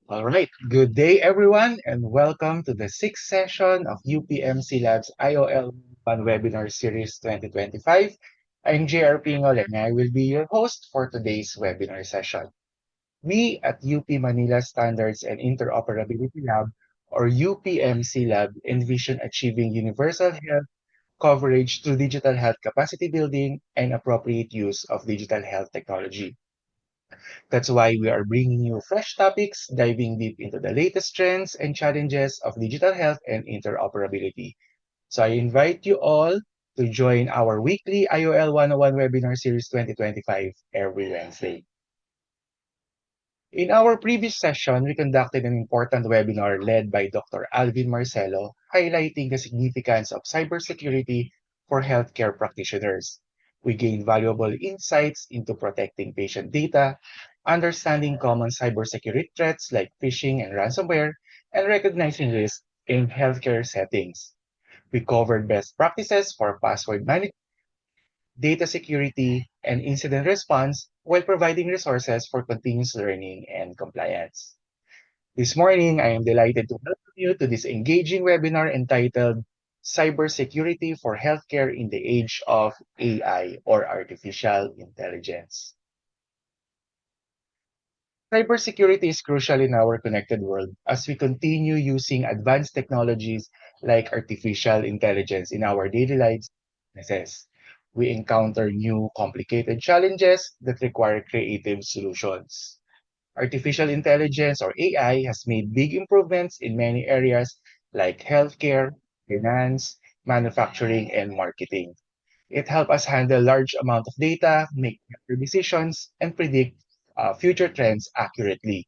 All right. Good day, everyone, and welcome to the sixth session of UPMC Labs IOL One Webinar Series 2025. I'm JR Pingol, and I will be your host for today's webinar session. We at UP Manila Standards and Interoperability Lab, or UPMC Lab, envision achieving universal health coverage through digital health capacity building and appropriate use of digital health technology. That's why we are bringing you fresh topics, diving deep into the latest trends and challenges of digital health and interoperability. So I invite you all to join our weekly IOL 101 webinar series 2025 every Wednesday. In our previous session, we conducted an important webinar led by Dr. Alvin Marcelo, highlighting the significance of cybersecurity for healthcare practitioners. We gained valuable insights into protecting patient data, understanding common cybersecurity threats like phishing and ransomware, and recognizing risks in healthcare settings. We covered best practices for password management, data security, and incident response while providing resources for continuous learning and compliance. This morning, I am delighted to welcome you to this engaging webinar entitled Cybersecurity for Healthcare in the Age of AI or Artificial Intelligence. Cybersecurity is crucial in our connected world as we continue using advanced technologies like artificial intelligence in our daily lives and businesses. We encounter new complicated challenges that require creative solutions. Artificial intelligence or AI has made big improvements in many areas like healthcare, finance, manufacturing, and marketing. It helps us handle large amount of data, make better decisions, and predict future trends accurately.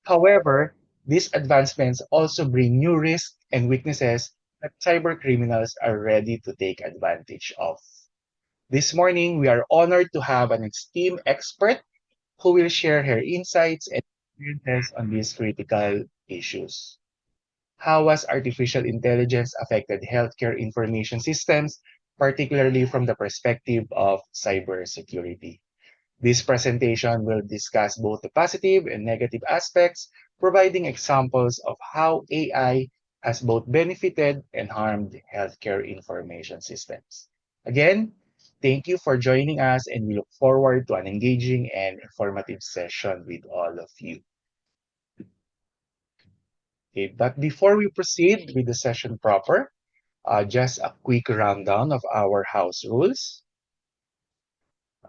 However, these advancements also bring new risks and weaknesses that cyber criminals are ready to take advantage of. This morning, we are honored to have an esteemed expert who will share her insights and experiences on these critical issues. How has artificial intelligence affected healthcare information systems, particularly from the perspective of cybersecurity? This presentation will discuss both the positive and negative aspects, providing examples of how AI has both benefited and harmed healthcare information systems. Again, thank you for joining us, and we look forward to an engaging and informative session with all of you. Okay, but before we proceed with the session proper, just a quick rundown of our house rules.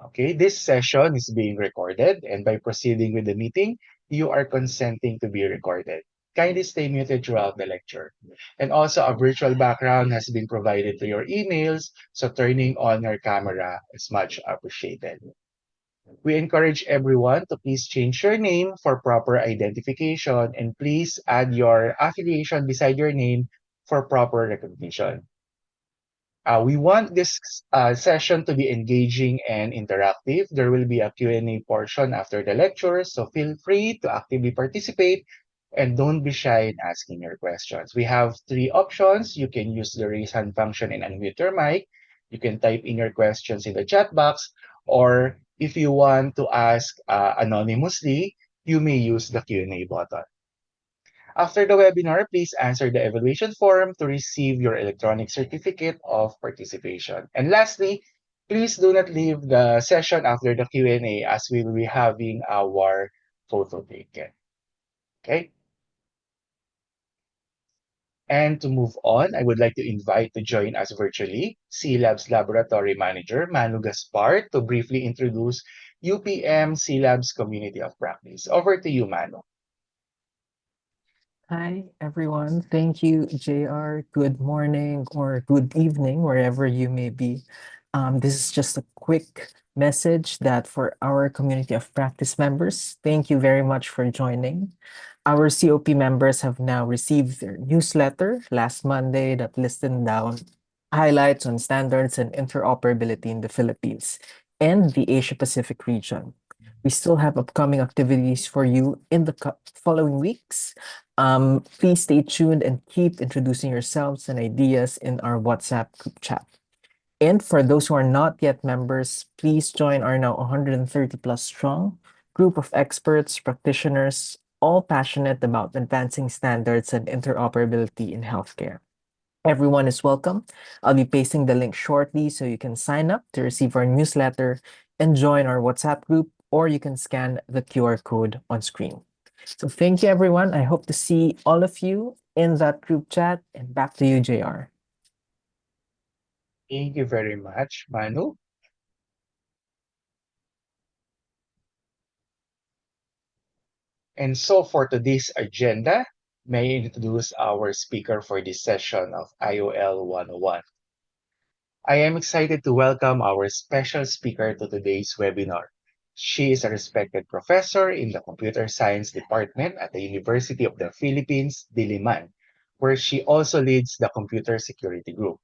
Okay, this session is being recorded, and by proceeding with the meeting, you are consenting to be recorded. Kindly stay muted throughout the lecture. And also, a virtual background has been provided to your emails, so turning on your camera is much appreciated. We encourage everyone to please change your name for proper identification, and please add your affiliation beside your name for proper recognition. We want this session to be engaging and interactive. There will be a Q&A portion after the lecture, so feel free to actively participate and don't be shy in asking your questions. We have three options. You can use the raise hand function and unmute your mic. You can type in your questions in the chat box, or if you want to ask anonymously, you may use the Q&A button. After the webinar, please answer the evaluation form to receive your electronic certificate of participation. And lastly, please do not leave the session after the Q&A as we will be having our photo taken. Okay? And to move on, I would like to invite to join us virtually C-Labs Laboratory Manager Manu Gaspar to briefly introduce UPM C-Labs Community of Practice. Over to you, Manu. Hi, everyone. Thank you, JR. Good morning or good evening, wherever you may be. This is just a quick message that for our community of practice members, thank you very much for joining. Our COP members have now received their newsletter last Monday that listed down highlights on standards and interoperability in the Philippines and the Asia Pacific region. We still have upcoming activities for you in the following weeks. Please stay tuned and keep introducing yourselves and ideas in our WhatsApp group chat. And for those who are not yet members, please join our now 130 plus strong group of experts, practitioners, all passionate about advancing standards and interoperability in healthcare. Everyone is welcome. I'll be pasting the link shortly so you can sign up to receive our newsletter and join our WhatsApp group, or you can scan the QR code on screen. So thank you, everyone. I hope to see all of you in that group chat. And back to you, JR. Thank you very much, Manu. And so for today's agenda, may I introduce our speaker for this session of IOL 101. I am excited to welcome our special speaker to today's webinar. She is a respected professor in the Computer Science Department at the University of the Philippines, Diliman, where she also leads the Computer Security Group.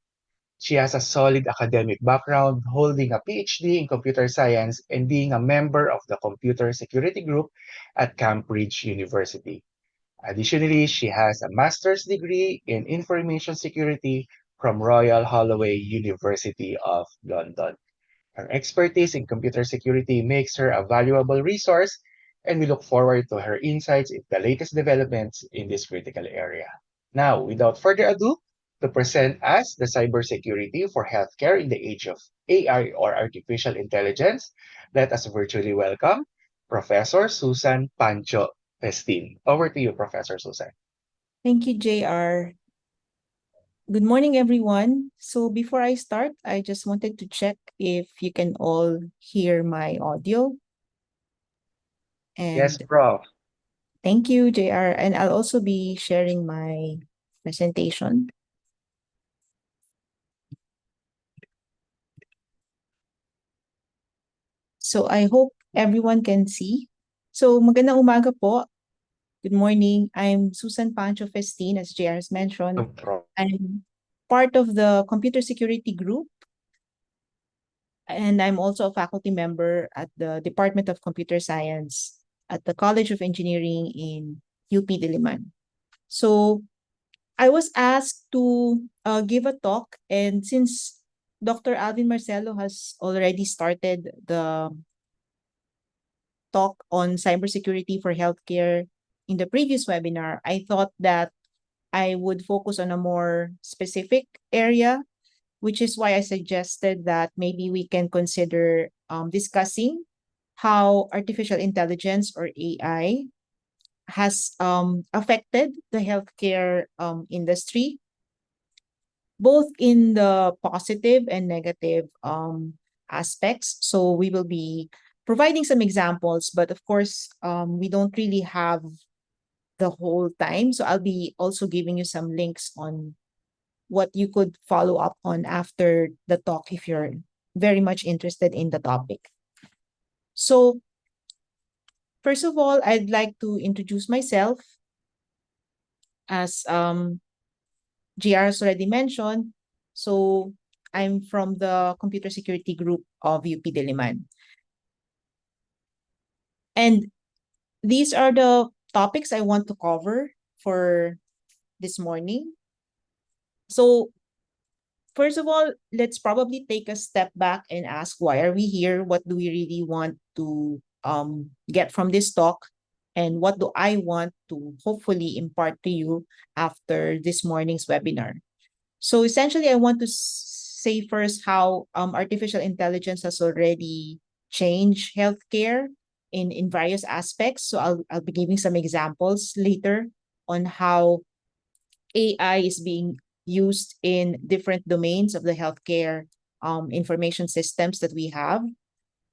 She has a solid academic background, holding a PhD in computer science and being a member of the Computer Security Group at Cambridge University. Additionally, she has a master's degree in information security from Royal Holloway University of London. Her expertise in computer security makes her a valuable resource, and we look forward to her insights into the latest developments in this critical area. Now, without further ado, to present us the cybersecurity for healthcare in the age of AI or artificial intelligence, let us virtually welcome Professor Susan Pancho Festin. Over to you, Professor Susan. Thank you, JR. Good morning, everyone. So before I start, I just wanted to check if you can all hear my audio. Yes, And Prof. thank you, JR. And I'll also be sharing my presentation. So I hope everyone can see. So magandang umaga po. Good morning. I'm Susan Pancho Festin, as JR has mentioned. Prof. I'm part of the Computer Security Group, and I'm also a faculty member at the Department of Computer Science at the College of Engineering in UP Diliman. So I was asked to give a talk, and since Dr. Alvin Marcelo has already started the talk on cybersecurity for healthcare in the previous webinar, I thought that I would focus on a more specific area, which is why I suggested that maybe we can consider discussing how artificial intelligence or AI has affected the healthcare industry, both in the positive and negative aspects. So we will be providing some examples, but of course, we don't really have the whole time. So I'll be also giving you some links on what you could follow up on after the talk if you're very much interested in the topic. So first of all, I'd like to introduce myself. As GR has already mentioned, so I'm from the Computer Security Group of UP Diliman. And these are the topics I want to cover for this morning. So first of all, let's probably take a step back and ask, why are we here? What do we really want to get from this talk? And what do I want to hopefully impart to you after this morning's webinar? So essentially, I want to say first how artificial intelligence has already changed healthcare in various aspects. So I'll be giving some examples later on how AI is being used in different domains of the healthcare information systems that we have.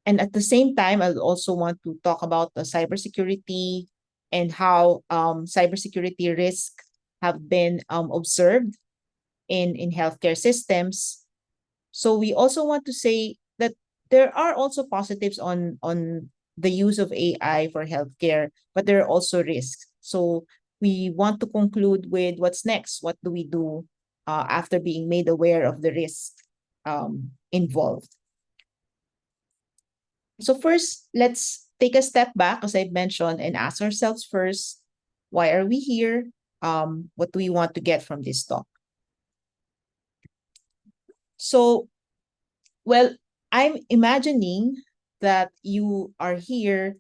And at the same time, I'll also want to talk about the cybersecurity and how cybersecurity risks have been observed in healthcare systems. So we also want to say that there are also positives on the use of AI for healthcare, but there are also risks. So we want to conclude with what's next. What do we do after being made aware of the risk involved? So first, let's take a step back, as I mentioned, and ask ourselves first, why are we here? What do we want to get from this talk? So, well, I'm imagining that you are here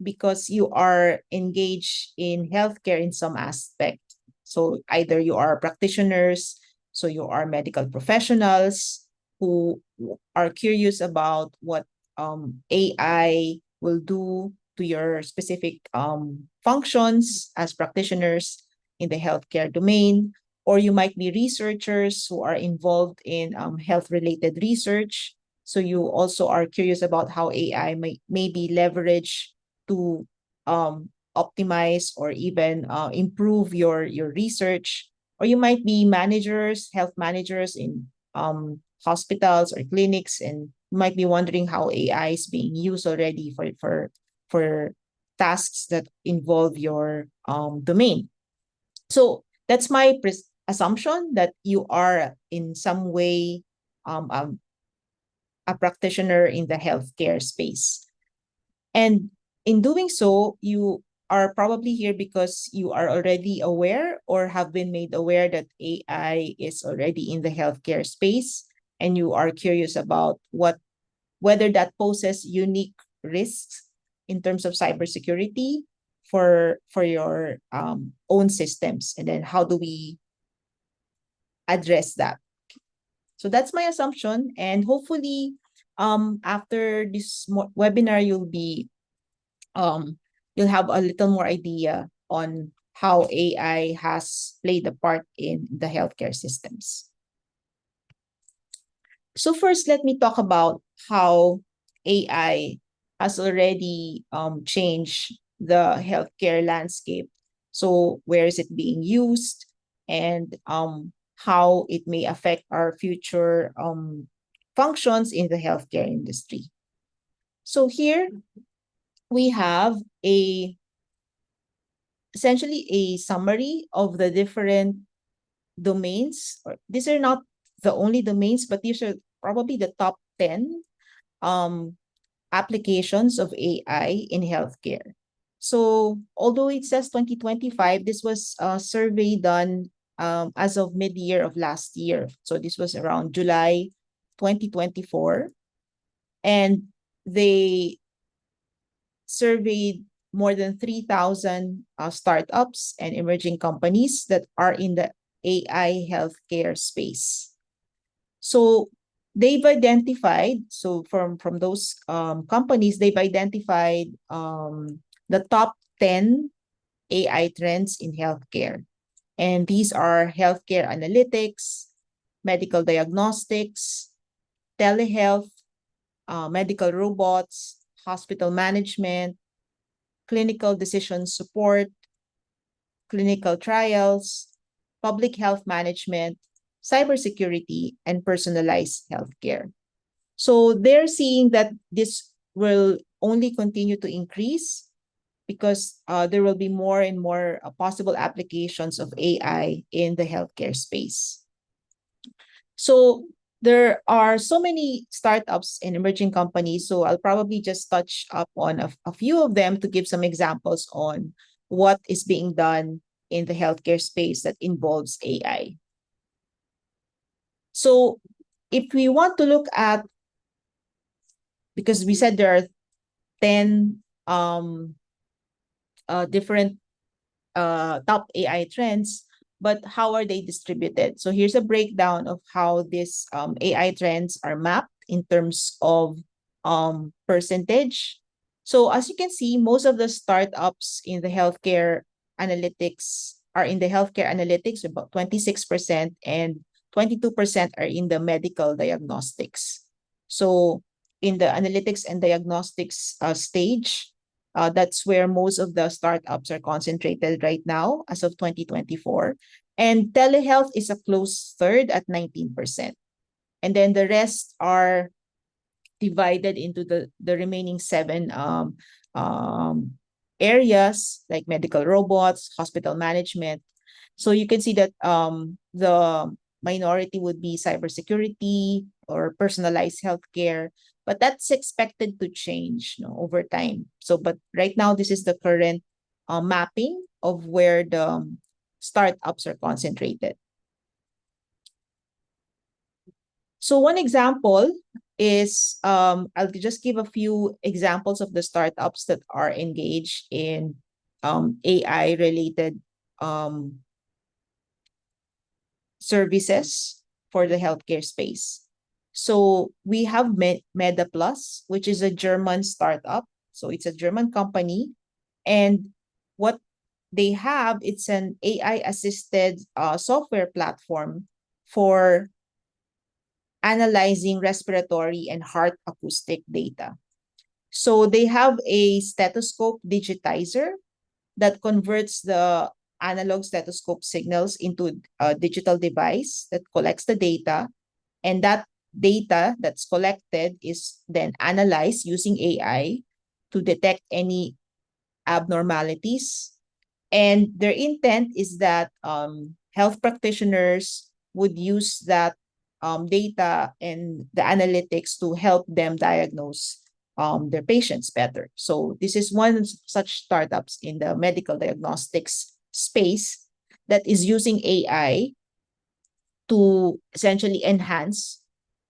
because you are engaged in healthcare in some aspect. So either you are practitioners, so you are medical professionals who are curious about what AI will do to your specific functions as practitioners in the healthcare domain, or you might be researchers who are involved in health-related research. So you also are curious about how AI may be leveraged to optimize or even improve your research. Or you might be managers, health managers in hospitals or clinics, and you might be wondering how AI is being used already for tasks that involve your domain. So that's my assumption that you are in some way a practitioner in the healthcare space. And in doing so, you are probably here because you are already aware or have been made aware that AI is already in the healthcare space, and you are curious about whether that poses unique risks in terms of cybersecurity for your own systems, and then how do we address that. So that's my assumption, and hopefully after this webinar you'll have a little more idea on how AI has played a part in the healthcare systems. So first, let me talk about how AI has already changed the healthcare landscape. So where is it being used, and how it may affect our future functions in the healthcare industry. So here we have essentially a summary of the different domains. These are not the only domains, but these are probably the top 10 applications of AI in healthcare. So although it says 2025, this was a survey done as of mid-year of last year. So this was around July 2024. And they surveyed more than 3,000 startups and emerging companies that are in the AI healthcare space. So they've identified, so from those companies, they've identified the top 10 AI trends in healthcare. And these are healthcare analytics, medical diagnostics, telehealth, medical robots, hospital management, clinical decision support, clinical trials, public health management, cybersecurity, and personalized healthcare. So they're seeing that this will only continue to increase because there will be more and more possible applications of AI in the healthcare space. So there are so many startups and emerging companies, so I'll probably just touch up on a few of them to give some examples on what is being done in the healthcare space that involves AI. So if we want to look at, because we said there are 10 different top AI trends, but how are they distributed? So here's a breakdown of how these AI trends are mapped in terms of percentage. So as you can see, most of the startups in the healthcare analytics are in the healthcare analytics, about 26%, and 22% are in the medical diagnostics. So in the analytics and diagnostics stage, that's where most of the startups are concentrated right now as of 2024. And telehealth is a close third at 19%. And then the rest are divided into the remaining 7 areas like medical robots, hospital management. So you can see that the minority would be cybersecurity or personalized healthcare, but that's expected to change over time. So, but right now, this is the current mapping of where the startups are concentrated. So one example is, I'll just give a few examples of the startups that are engaged in AI related services for the healthcare space. So we have MediPlus, which is a German startup. So it's a German company. And what they have, it's an AI assisted software platform for analyzing respiratory and heart acoustic data. So they have a stethoscope digitizer that converts the analog stethoscope signals into a digital device that collects the data. And that data that's collected is then analyzed using AI to detect any abnormalities. And their intent is that health practitioners would use that data and the analytics to help them diagnose their patients better. So this is one such startups in the medical diagnostics space that is using AI to essentially enhance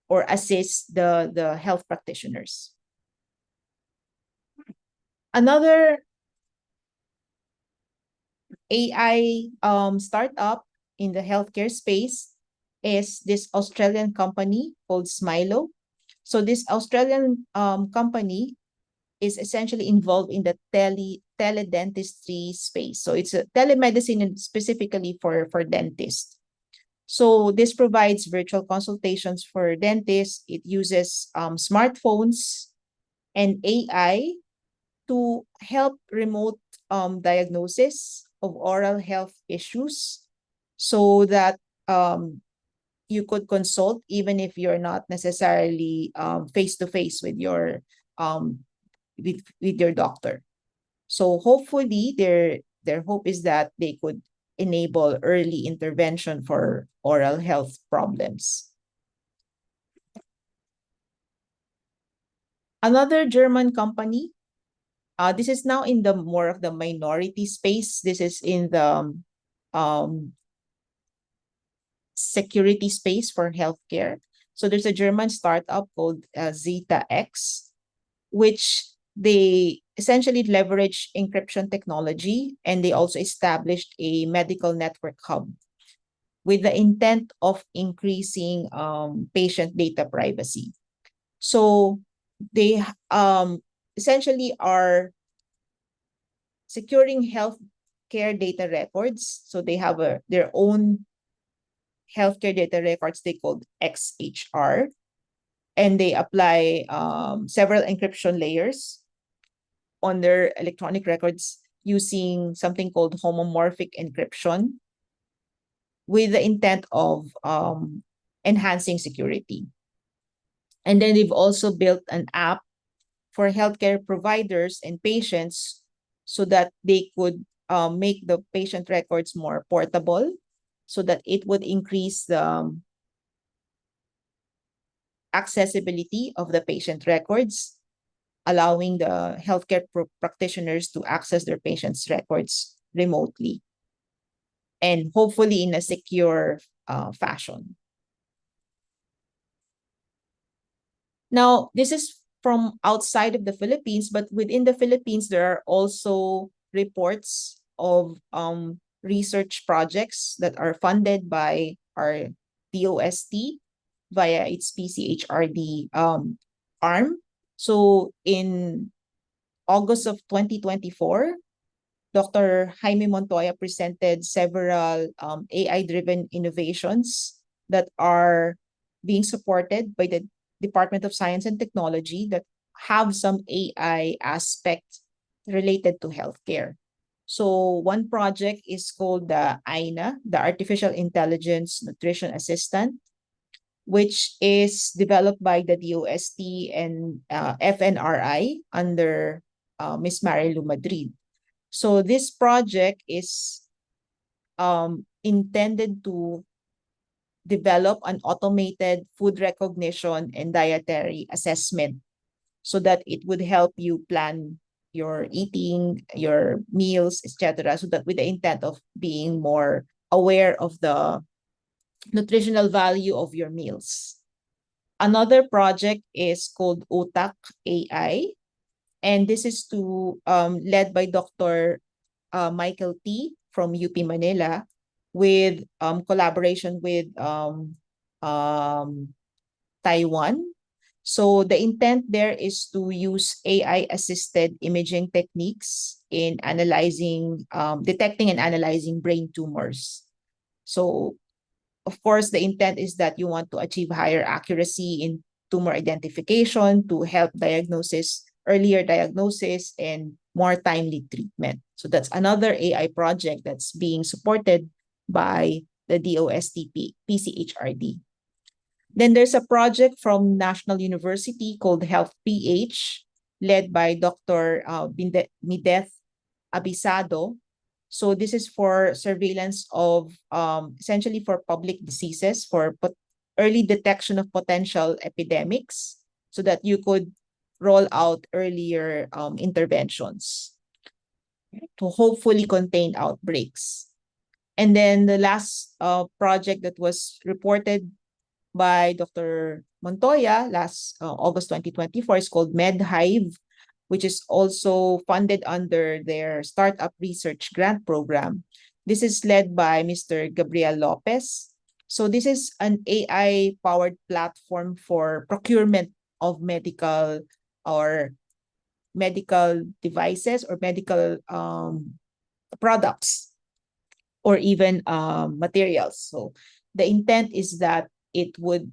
or assist the health practitioners. Another AI startup in the healthcare space is this Australian company called Smilo. So this Australian company is essentially involved in the teledentistry space. So it's a telemedicine specifically for dentists. So this provides virtual consultations for dentists. It uses smartphones and AI to help remote diagnosis of oral health issues so that you could consult even if you're not necessarily face to face with your doctor. So hopefully their hope is that they could enable early intervention for oral health problems. Another German company, this is now in the more of the minority space. This is in the security space for healthcare. So there's a German startup called ZetaX, which they essentially leverage encryption technology, and they also established a medical network hub with the intent of increasing patient data privacy. So they essentially are securing healthcare data records. So they have their own healthcare data records they called XHR, and they apply several encryption layers on their electronic records using something called homomorphic encryption with the intent of enhancing security. And then they've also built an app for healthcare providers and patients so that they could make the patient records more portable, so that it would increase the accessibility of the patient records, allowing the healthcare practitioners to access their patients' records remotely and hopefully in a secure fashion. Now, this is from outside of the Philippines, but within the Philippines, there are also reports of research projects that are funded by our DOST via its PCHRD arm. So in August of 2024, Dr. Jaime Montoya presented several AI-driven innovations that are being supported by the Department of Science and Technology that have some AI aspect related to healthcare. So one project is called the AINA, the Artificial Intelligence Nutrition Assistant, which is developed by the DOST and FNRI under Ms. Marilu Madrid. So this project is intended to develop an automated food recognition and dietary assessment so that it would help you plan your eating, your meals, etc. So that with the intent of being more aware of the nutritional value of your meals. Another project is called Utak AI, and this is led by Dr. Michael T. from UP Manila, with collaboration with Taiwan. So the intent there is to use AI-assisted imaging techniques in detecting and analyzing brain tumors. So, of course, the intent is that you want to achieve higher accuracy in tumor identification to help earlier diagnosis, and more timely treatment. So that's another AI project that's being supported by the DOST PCHRD. Then there's a project from National University called Health PH, led by Dr. Mideth Abisado. So this is for surveillance of essentially for public diseases, for early detection of potential epidemics, so that you could roll out earlier interventions to hopefully contain outbreaks. And then the last project that was reported by Dr. Montoya last August 2024 is called MedHive, which is also funded under their Startup Research Grant Program. This is led by Mr. Gabriel Lopez. So this is an AI-powered platform for procurement of medical devices or medical products, or even materials. So the intent is that it would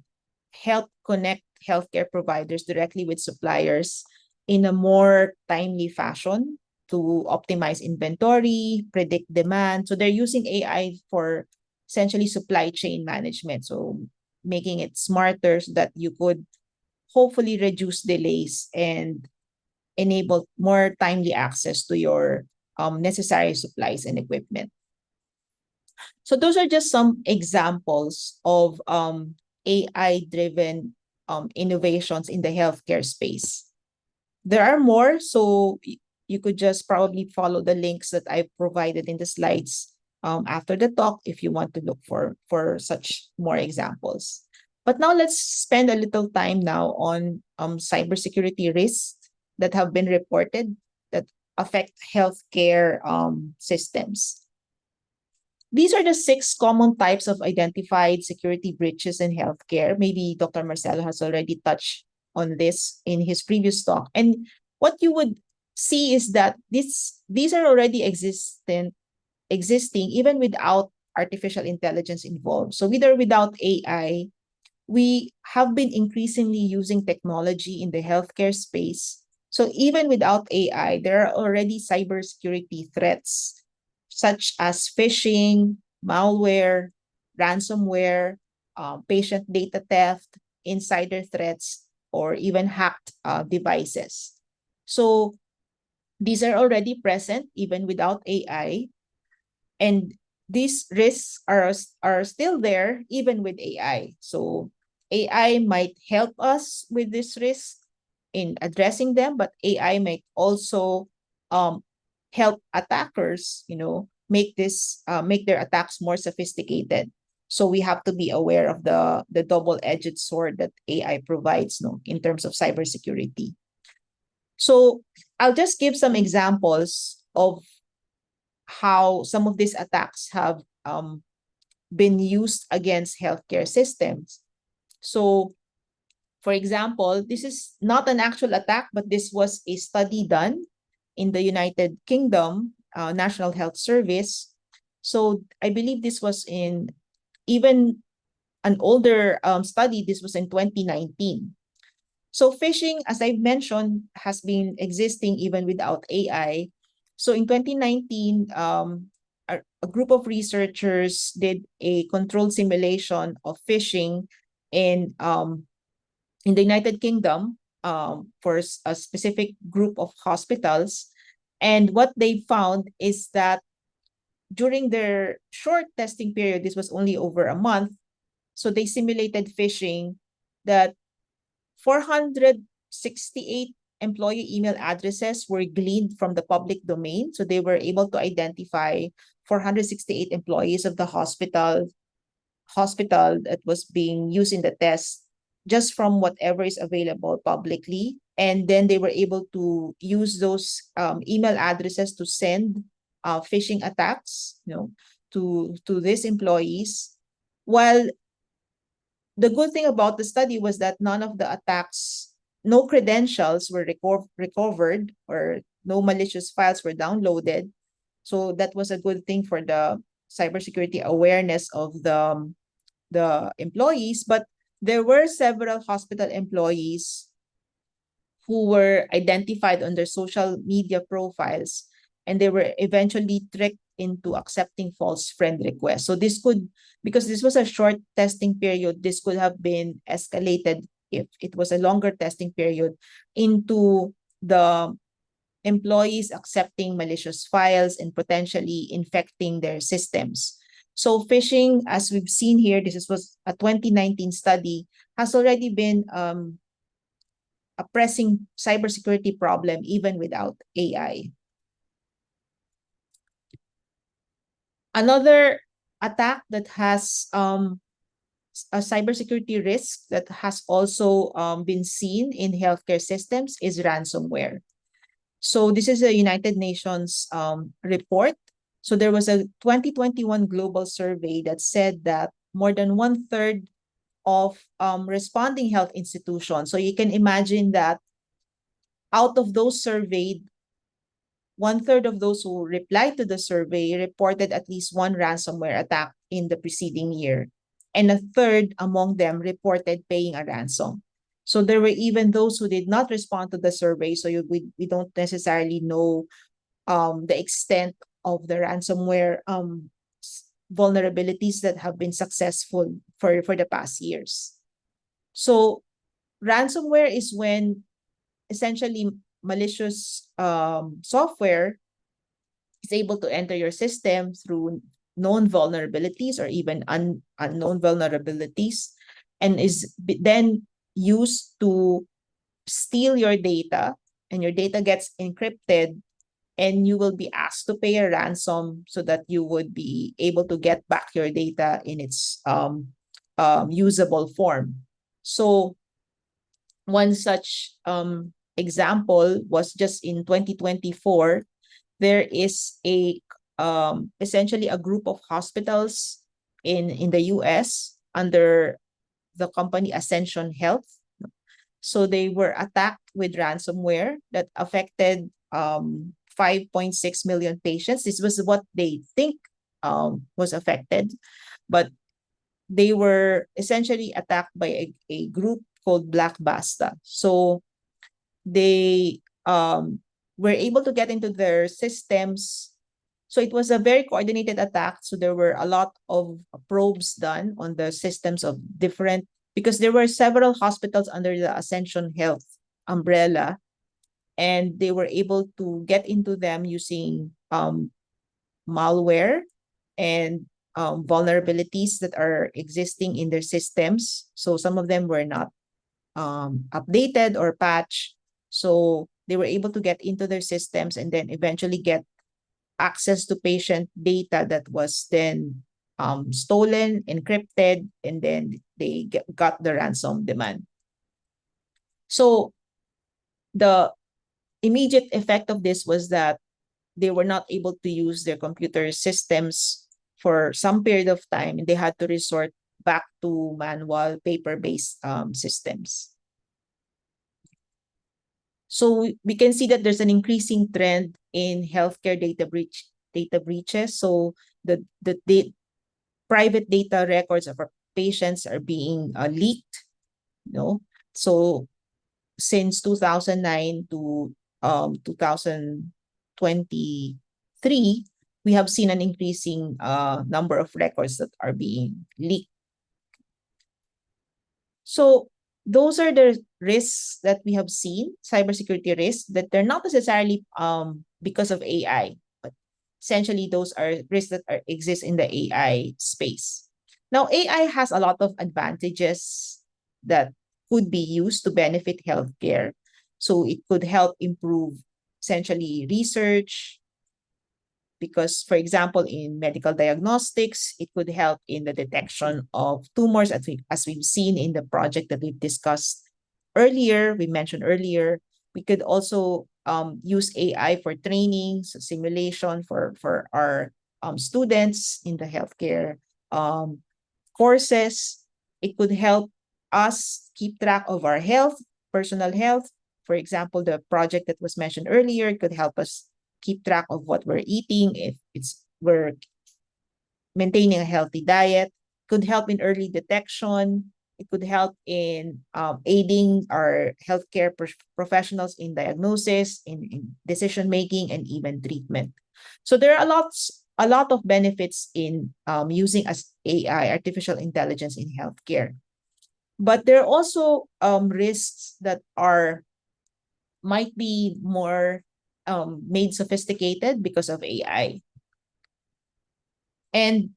help connect healthcare providers directly with suppliers in a more timely fashion to optimize inventory, predict demand. So they're using AI for essentially supply chain management. So making it smarter so that you could hopefully reduce delays and enable more timely access to your necessary supplies and equipment. So those are just some examples of AI-driven innovations in the healthcare space. There are more, so you could just probably follow the links that I provided in the slides after the talk if you want to look for such more examples. But now let's spend a little time now on cybersecurity risks that have been reported that affect healthcare systems. These are the 6 common types of identified security breaches in healthcare. Maybe Dr. Marcelo has already touched on this in his previous talk. And what you would see is that these are already existing even without artificial intelligence involved. So with or without AI, we have been increasingly using technology in the healthcare space. So even without AI, there are already cybersecurity threats such as phishing, malware, ransomware, patient data theft, insider threats, or even hacked devices. So these are already present even without AI. And these risks are still there even with AI. So AI might help us with this risk in addressing them, but AI might also help attackers, make their attacks more sophisticated. So we have to be aware of the double-edged sword that AI provides, in terms of cybersecurity. So I'll just give some examples of how some of these attacks have been used against healthcare systems. So, for example, this is not an actual attack, but this was a study done in the United Kingdom, National Health Service. So I believe this was in even an older study. This was in 2019. So phishing, as I mentioned, has been existing even without AI. So in 2019, a group of researchers did a controlled simulation of phishing in the United Kingdom for a specific group of hospitals. And what they found is that during their short testing period, this was only over a month, so they simulated phishing, that 468 employee email addresses were gleaned from the public domain. So they were able to identify 468 employees of the hospital that was being used in the test just from whatever is available publicly. And then they were able to use those email addresses to send phishing attacks, to these employees. While the good thing about the study was that none of the attacks, no credentials were recovered, or no malicious files were downloaded. So that was a good thing for the cybersecurity awareness of the employees. But there were several hospital employees who were identified on their social media profiles, and they were eventually tricked into accepting false friend requests. So this could, because this was a short testing period, this could have been escalated if it was a longer testing period into the employees accepting malicious files and potentially infecting their systems. So phishing, as we've seen here, was a 2019 study, has already been a pressing cybersecurity problem even without AI. Another attack that has a cybersecurity risk that has also been seen in healthcare systems is ransomware. So this is a United Nations report. So there was a 2021 global survey that said that more than 1/3 of responding health institutions. So you can imagine that out of those surveyed, 1/3 of those who replied to the survey reported at least one ransomware attack in the preceding year. And a third among them reported paying a ransom. So there were even those who did not respond to the survey. So we don't necessarily know the extent of the ransomware vulnerabilities that have been successful for the past years. So ransomware is when essentially malicious software is able to enter your system through known vulnerabilities or even unknown vulnerabilities, and is then used to steal your data, and your data gets encrypted, and you will be asked to pay a ransom so that you would be able to get back your data in its usable form. So one such example was just in 2024. There is essentially a group of hospitals in the US under the company Ascension Health. So they were attacked with ransomware that affected 5.6 million patients. This was what they think was affected, but they were essentially attacked by a group called Black Basta. So they were able to get into their systems. So it was a very coordinated attack. So there were a lot of probes done on the systems of different, because there were several hospitals under the Ascension Health umbrella, and they were able to get into them using malware and vulnerabilities that are existing in their systems. So some of them were not updated or patched. So they were able to get into their systems and then eventually get access to patient data that was then stolen, encrypted, and then they got the ransom demand. So the immediate effect of this was that they were not able to use their computer systems for some period of time, and they had to resort back to manual, paper-based systems. So we can see that there's an increasing trend in healthcare data breaches. So the private data records of our patients are being leaked. So since 2009 to 2023, we have seen an increasing number of records that are being leaked. So those are the risks that we have seen, cybersecurity risks, that they're not necessarily because of AI, but essentially those are risks that exist in the AI space. Now, AI has a lot of advantages that could be used to benefit healthcare. So it could help improve essentially research, because, for example, in medical diagnostics, it could help in the detection of tumors, as we've seen in the project that we've discussed earlier, we mentioned earlier. We could also use AI for training, so simulation for our students in the healthcare courses. It could help us keep track of our health, personal health. For example, the project that was mentioned earlier could help us keep track of what we're eating, if we're maintaining a healthy diet, could help in early detection. It could help in aiding our healthcare professionals in diagnosis, in decision making, and even treatment. So there are a lot of benefits in using as AI, artificial intelligence, in healthcare. But there are also risks that might be more made sophisticated because of AI. And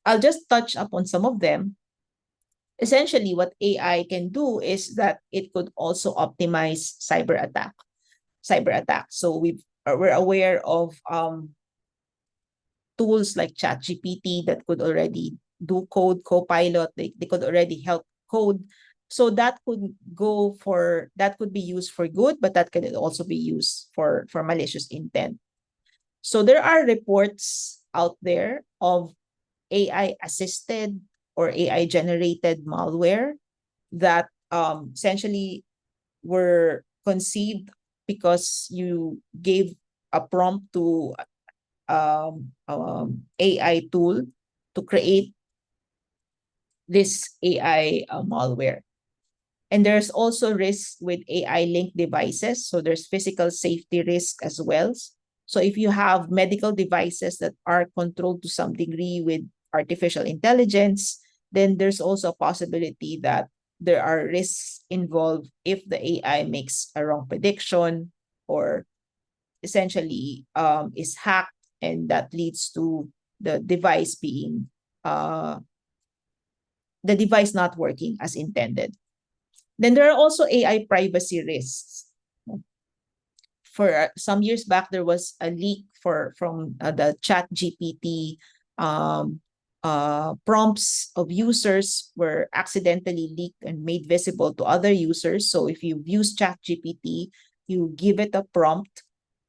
I'll just touch upon some of them. Essentially, what AI can do is that it could also optimize cyber attack. So we're aware of tools like ChatGPT that could already do code, Copilot. They could already help code. So that could be used for good, but that can also be used for malicious intent. So there are reports out there of AI assisted or AI generated malware that essentially were conceived because you gave a prompt to AI tool to create this AI malware. And there's also risk with AI linked devices. So there's physical safety risk as well. So if you have medical devices that are controlled to some degree with artificial intelligence, then there's also a possibility that there are risks involved if the AI makes a wrong prediction or essentially is hacked, and that leads to the device not working as intended. Then there are also AI privacy risks. For some years back, there was a leak from the ChatGPT prompts of users were accidentally leaked and made visible to other users. So if you use ChatGPT, you give it a prompt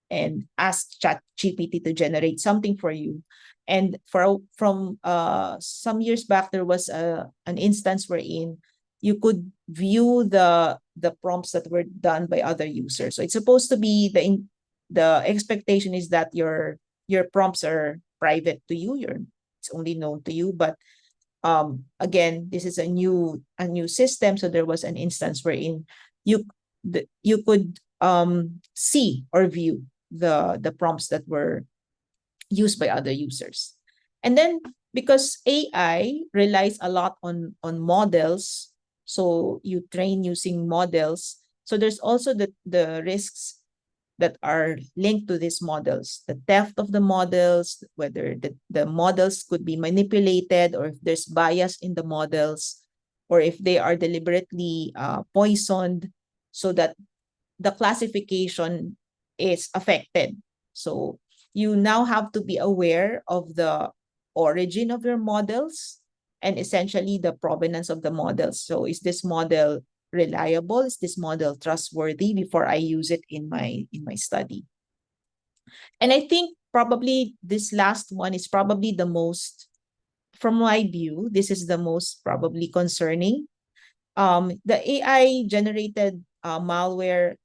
and ask ChatGPT to generate something for you. And from some years back, there was an instance wherein you could view the prompts that were done by other users. So it's supposed to be the expectation is that your prompts are private to you. It's only known to you. But again, this is a new system. So there was an instance wherein you could see or view the prompts that were used by other users. And then because AI relies a lot on models, so you train using models. So there's also the risks that are linked to these models, the theft of the models, whether the models could be manipulated, or if there's bias in the models, or if they are deliberately poisoned so that the classification is affected. So you now have to be aware of the origin of your models and essentially the provenance of the models. So is this model reliable? Is this model trustworthy before I use it in my study? And I think probably this last one is probably the most, from my view, this is the most probably concerning. The AI generated malware,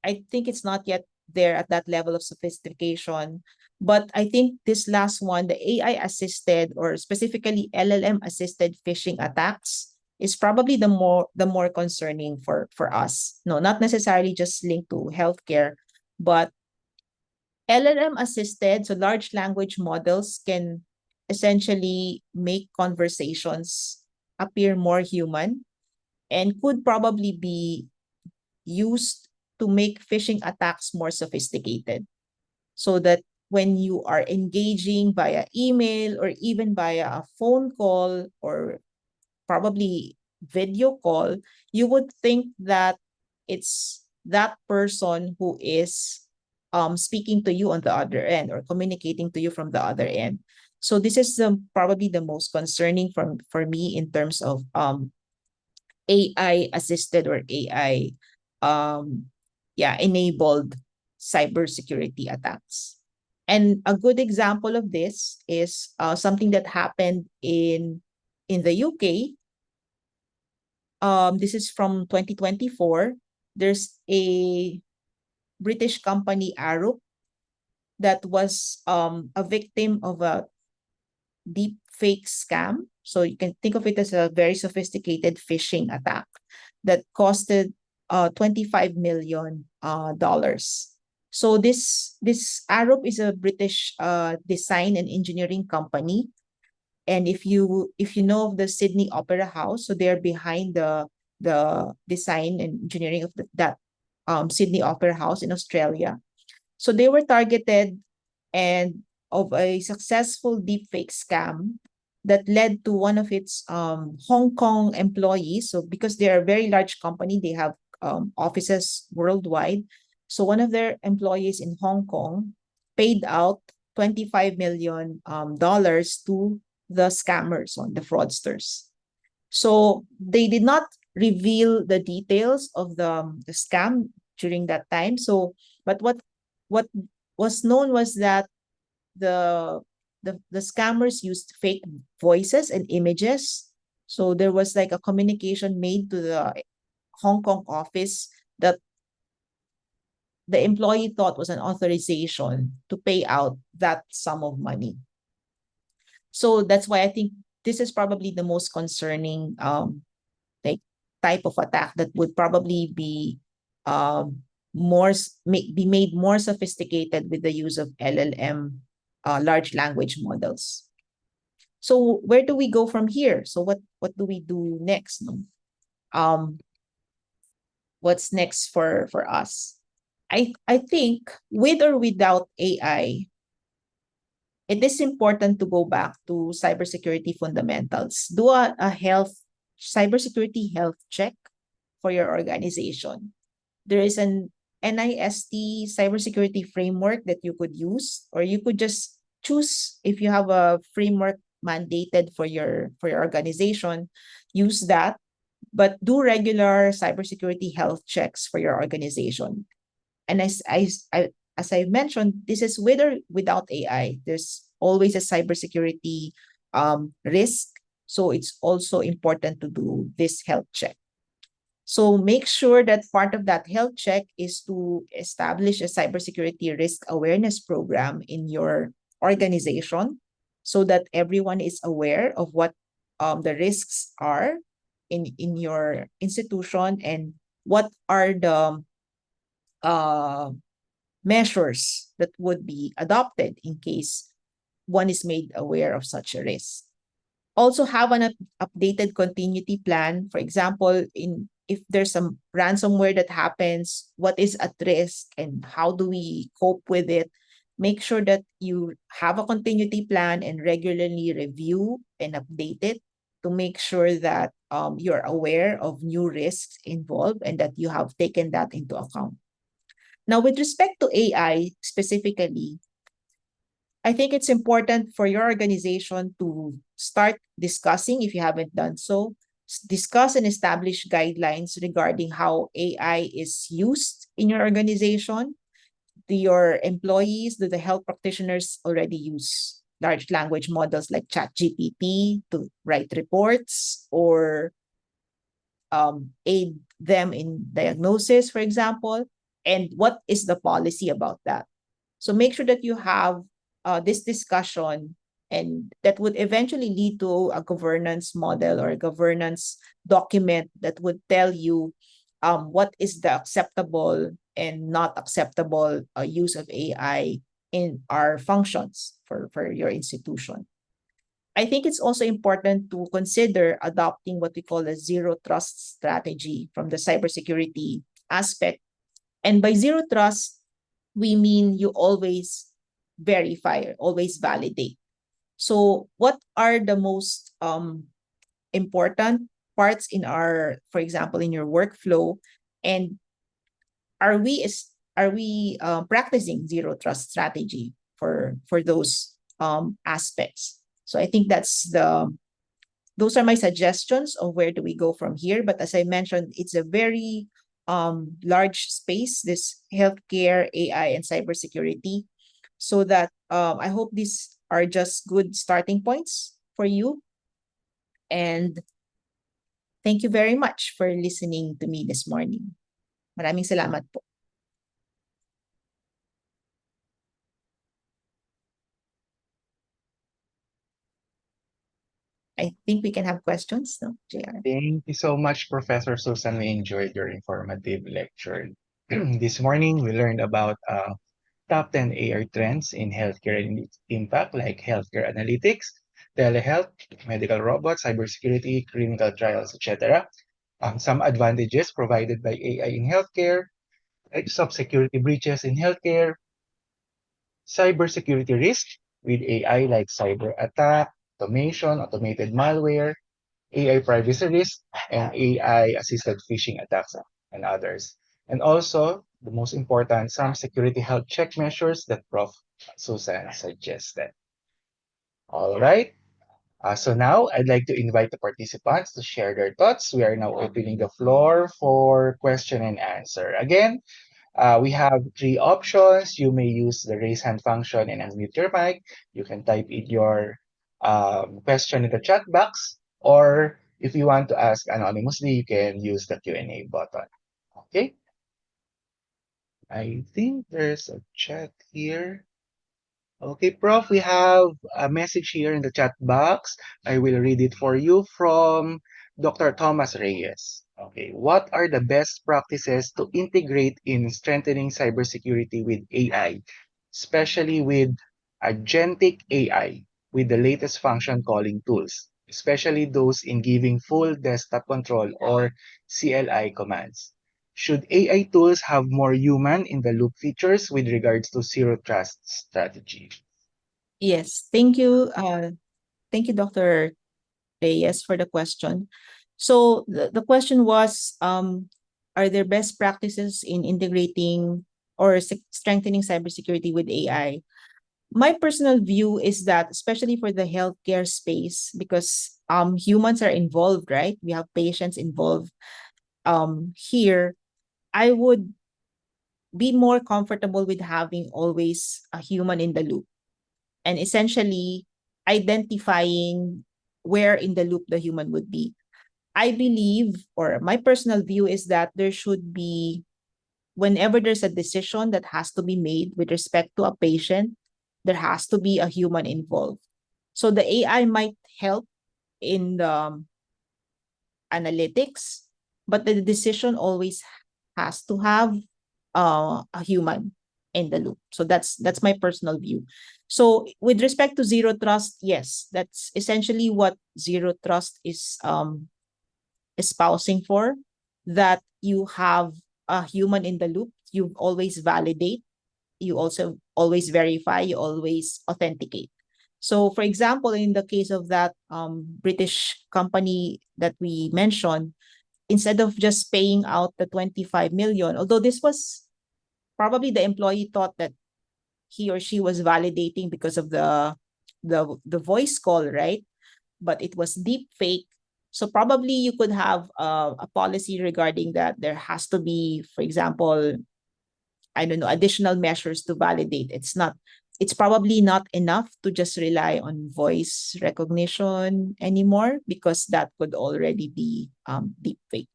I think it's not yet there at that level of sophistication. But I think this last one, the AI assisted or specifically LLM assisted phishing attacks, is probably the more concerning for us. No, not necessarily just linked to healthcare, but LLM assisted, so large language models can essentially make conversations appear more human and could probably be used to make phishing attacks more sophisticated, so that when you are engaging via email or even via a phone call or probably video call, you would think that it's that person who is speaking to you on the other end or communicating to you from the other end. So this is probably the most concerning for me in terms of AI assisted or AI enabled cybersecurity attacks. And a good example of this is something that happened in the UK. This is from 2024. There's a British company, Arup, that was a victim of a deep fake scam. So you can think of it as a very sophisticated phishing attack that costed $25 million dollars. So this Arup is a British design and engineering company. And if you know of the Sydney Opera House, so they're behind the design and engineering of that Sydney Opera House in Australia. So they were targeted and of a successful deepfake scam that led to one of its Hong Kong employees. So because they're a very large company, they have offices worldwide. So one of their employees in Hong Kong paid out $25 million dollars to the scammers, on the fraudsters. So they did not reveal the details of the scam during that time. So, but what was known was that the scammers used fake voices and images. So there was like a communication made to the Hong Kong office that the employee thought was an authorization to pay out that sum of money. So that's why I think this is probably the most concerning like type of attack that would probably be be made more sophisticated with the use of LLM, large language models. So where do we go from here? So what do we do next? What's next for us? I think with or without AI, it is important to go back to cybersecurity fundamentals. Do a cybersecurity health check for your organization. There is an NIST cybersecurity framework that you could use, or you could just choose if you have a framework mandated for your organization, use that, but do regular cybersecurity health checks for your organization. And as I mentioned, this is with or without AI. There's always a cybersecurity risk. So it's also important to do this health check. So make sure that part of that health check is to establish a cybersecurity risk awareness program in your organization so that everyone is aware of what the risks are in your institution and what are the measures that would be adopted in case one is made aware of such a risk. Also have an updated continuity plan. For example, if there's some ransomware that happens, what is at risk and how do we cope with it? Make sure that you have a continuity plan and regularly review and update it to make sure that you're aware of new risks involved and that you have taken that into account. Now, with respect to AI specifically, I think it's important for your organization to start discussing, if you haven't done so, discuss and establish guidelines regarding how AI is used in your organization. Do your employees, do the health practitioners already use large language models like ChatGPT to write reports or aid them in diagnosis, for example? And what is the policy about that? So make sure that you have this discussion, and that would eventually lead to a governance model or a governance document that would tell you what is the acceptable and not acceptable use of AI in our functions for your institution. I think it's also important to consider adopting what we call a zero trust strategy from the cybersecurity aspect. And by zero trust, we mean you always verify, always validate. So what are the most important parts in our, for example, in your workflow? And are we are we practicing zero trust strategy for those aspects? So I think those are my suggestions of where do we go from here. But as I mentioned, it's a very large space, this healthcare, AI, and cybersecurity. So that I hope these are just good starting points for you. And thank you very much for listening to me this morning. Maraming salamat po. I think we can have questions, no, JR? Thank you so much, Professor Susan. We enjoyed your informative lecture. This morning, we learned about top 10 AI trends in healthcare and its impact, like healthcare analytics, telehealth, medical robots, cybersecurity, clinical trials, etc. Some advantages provided by AI in healthcare, types of security breaches in healthcare, cybersecurity risk with AI like cyber attack, automation, automated malware, AI privacy risk, and AI-assisted phishing attacks, and others. And also, the most important, some security health check measures that Prof. Susan suggested. All right. So now I'd like to invite the participants to share their thoughts. We are now opening the floor for question and answer. Again, we have three options. You may use the raise hand function and unmute your mic. You can type in your question in the chat box, or if you want to ask anonymously, you can use the Q&A button. Okay. I think there's a chat here. Okay, Prof, we have a message here in the chat box. I will read it for you from Dr. Thomas Reyes. Okay, what are the best practices to integrate in strengthening cybersecurity with AI, especially with agentic AI, with the latest function calling tools, especially those in giving full desktop control or CLI commands? Should AI tools have more human in the loop features with regards to zero trust strategy? Yes, thank you. Thank you, Dr. Reyes, for the question. So the question was, are there best practices in integrating or strengthening cybersecurity with AI? My personal view is that, especially for the healthcare space, because humans are involved, right? We have patients involved. Here, I would be more comfortable with having always a human in the loop, and essentially identifying where in the loop the human would be. I believe, or my personal view is that there should be, whenever there's a decision that has to be made with respect to a patient, there has to be a human involved. So the AI might help in the analytics, but the decision always has to have a human in the loop. So that's my personal view. So with respect to zero trust, yes, that's essentially what zero trust is espousing for, that you have a human in the loop. You always validate, you also always verify, you always authenticate. So for example, in the case of that British company that we mentioned, instead of just paying out the 25 million, although this was probably the employee thought that he or she was validating because of the voice call, right? But it was deep fake. So probably you could have a policy regarding that. There has to be, for example, I don't know, additional measures to validate. It's probably not enough to just rely on voice recognition anymore, because that could already be deep fake.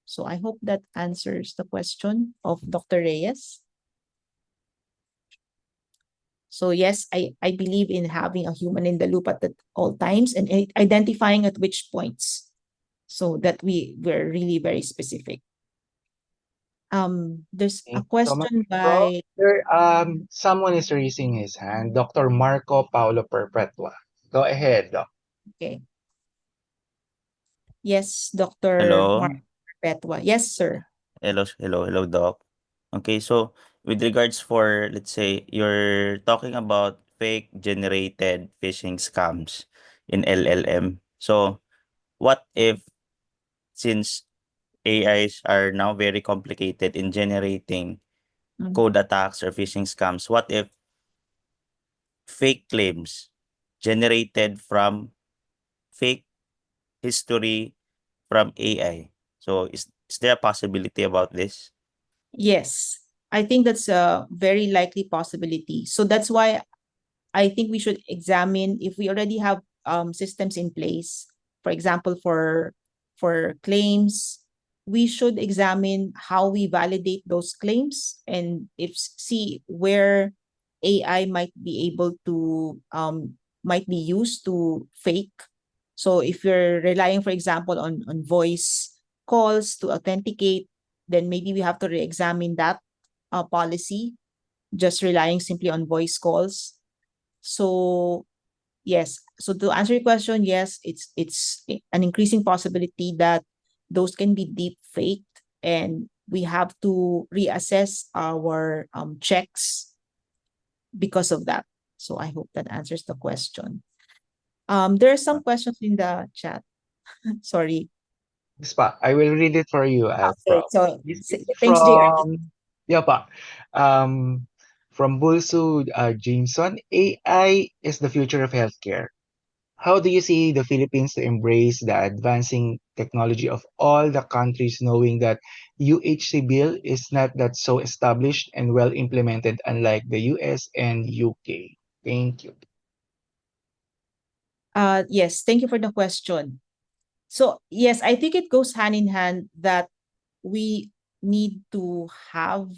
So I hope that answers the question of Dr. Reyes. So yes, I believe in having a human in the loop at all times, and identifying at which points, so that we're really very specific. There's a Thank you so much, question Prof. by, There, someone is raising his hand, Dr. Marco Paulo Perpetua. Go ahead, Doc. okay, yes, Dr. Hello. Mark Petwa. Yes, sir. Hello, Doc. Okay, so with regards for, let's say, you're talking about fake generated phishing scams in LLM. So what if, since AIs are now very complicated in generating Mm. code attacks or phishing scams, what if fake claims generated from fake history from AI? So is there a possibility about this? Yes, I think that's a very likely possibility. So that's why I think we should examine if we already have systems in place. For example, for claims, we should examine how we validate those claims and if see where AI might be able to might be used to fake. So if you're relying, for example, on voice calls to authenticate, then maybe we have to re-examine that policy, just relying simply on voice calls. So yes, so to answer your question, yes, it's an increasing possibility that those can be deep faked, and we have to reassess our checks because of that. So I hope that answers the question. There are some questions in the chat. Sorry. Yes, pa. I will read it for you, Okay, Prof. so This is thanks, JR. yeah, pa. Um, from Bulsu Jameson, AI is the future of healthcare. How do you see the Philippines to embrace the advancing technology of all the countries, knowing that UHC bill is not that so established and well implemented, unlike the US and UK? Thank you. Yes, thank you for the question. So yes, I think it goes hand in hand that we need to have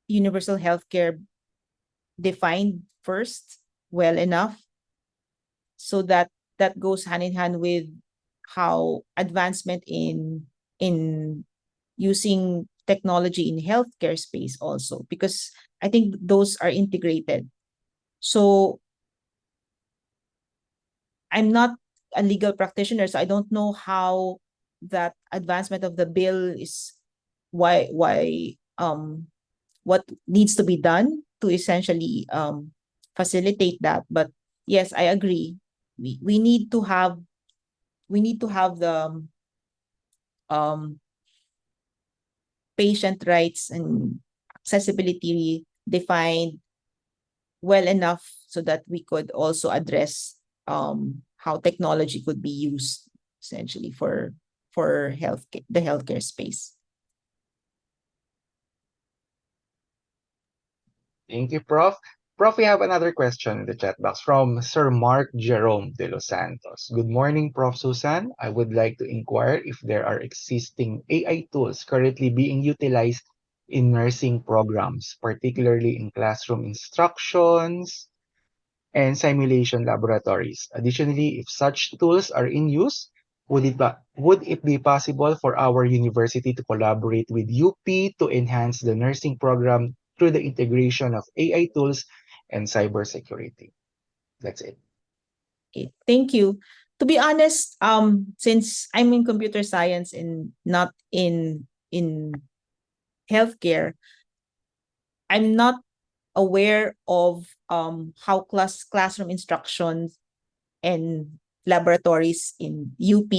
universal healthcare defined first well enough, so that that goes hand in hand with how advancement in using technology in healthcare space also, because I think those are integrated. So I'm not a legal practitioner, so I don't know how that advancement of the bill is, why what needs to be done to essentially facilitate that. But yes, I agree. We need to have the um patient rights and accessibility defined well enough so that we could also address how technology could be used essentially for healthcare, the healthcare space. Thank you, Prof. Prof, we have another question in the chat box from Sir Mark Jerome de Los Santos. Good morning, Prof. Susan. I would like to inquire if there are existing AI tools currently being utilized in nursing programs, particularly in classroom instructions and simulation laboratories. Additionally, if such tools are in use, would it be possible for our university to collaborate with UP to enhance the nursing program through the integration of AI tools and cybersecurity? That's it. Okay, thank you. To be honest, since I'm in computer science and not in healthcare, I'm not aware of how classroom instructions and laboratories in UP,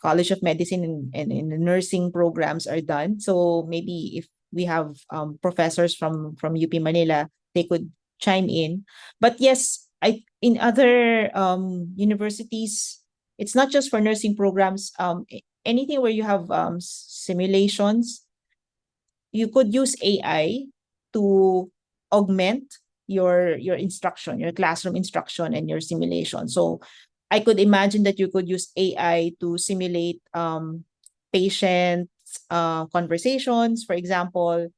College of Medicine, and in the nursing programs are done. So maybe if we have professors from UP Manila, they could chime in. But yes, in other universities, it's not just for nursing programs. Anything where you have simulations, you could use AI to augment your instruction, your classroom instruction, and your simulation. So I could imagine that you could use AI to simulate patient conversations, for example,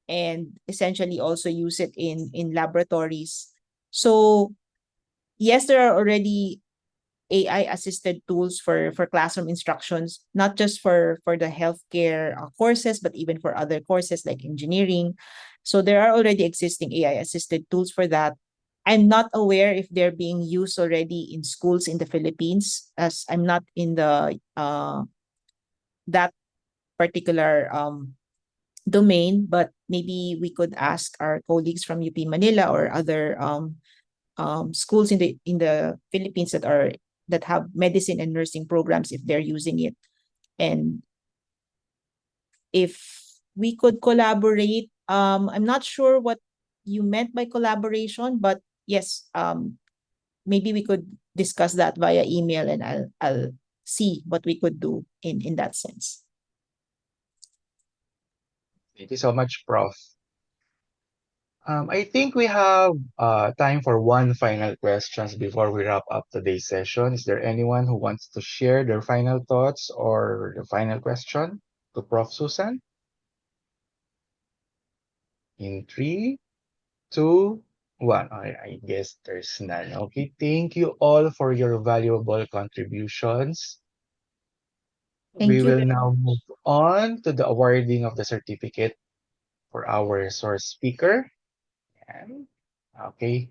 and essentially also use it in laboratories. So yes, there are already AI assisted tools for classroom instructions, not just for the healthcare courses, but even for other courses like engineering. So there are already existing AI assisted tools for that. I'm not aware if they're being used already in schools in the Philippines, as I'm not in the that particular domain, but maybe we could ask our colleagues from UP Manila or other schools in the Philippines that have medicine and nursing programs if they're using it, and if we could collaborate. I'm not sure what you meant by collaboration, but yes, maybe we could discuss that via email, and I'll see what we could do in that sense. Thank you so much, Prof. I think we have time for one final questions before we wrap up today's session. Is there anyone who wants to share their final thoughts or the final question to Prof. Susan? In 3, 2, 1. I guess there's none. Okay, thank you all for your valuable contributions. We Thank you. will now move on to the awarding of the certificate for our resource speaker. And, okay.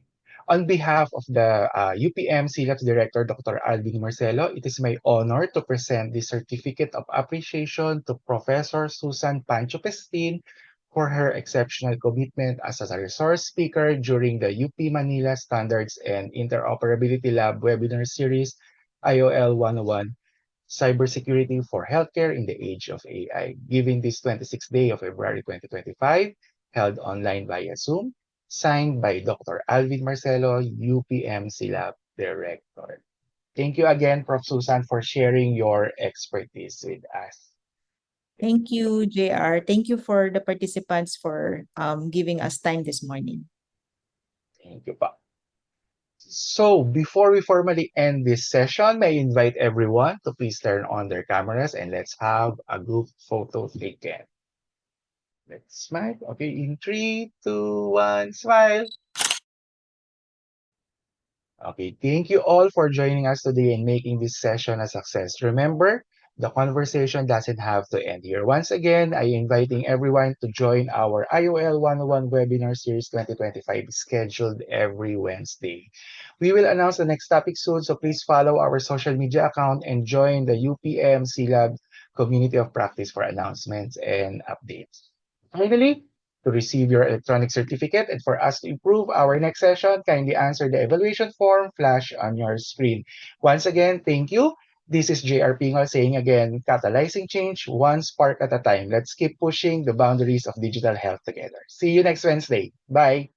On behalf of the UPM CLAPS Director, Dr. Alvin Marcelo, it is my honor to present the Certificate of Appreciation to Professor Susan Pancho Pestin for her exceptional commitment as a resource speaker during the UP Manila Standards and Interoperability Lab webinar series, IOL 101, Cybersecurity for Healthcare in the Age of AI, given this 26th day of February 2025, held online via Zoom, signed by Dr. Alvin Marcelo, UPM Lab Director. Thank you again, Prof. Susan, for sharing your expertise with us. Thank you, JR. Thank you for the participants for giving us time this morning. Thank you, pa. So, before we formally end this session, may I invite everyone to please turn on their cameras and let's have a group photo taken. Let's smile. Okay, in 3, 2, 1, smile. Okay, thank you all for joining us today and making this session a success. Remember, the conversation doesn't have to end here. Once again, I inviting everyone to join our IOL 101 webinar series 2025 scheduled every Wednesday. We will announce the next topic soon, so please follow our social media account and join the UPM CLAB community of practice for announcements and updates. Finally, to receive your electronic certificate and for us to improve our next session, kindly answer the evaluation form flash on your screen. Once again, thank you. This is JR Pingol saying again, catalyzing change one spark at a time. Let's keep pushing the boundaries of digital health together. See you next Wednesday. Bye.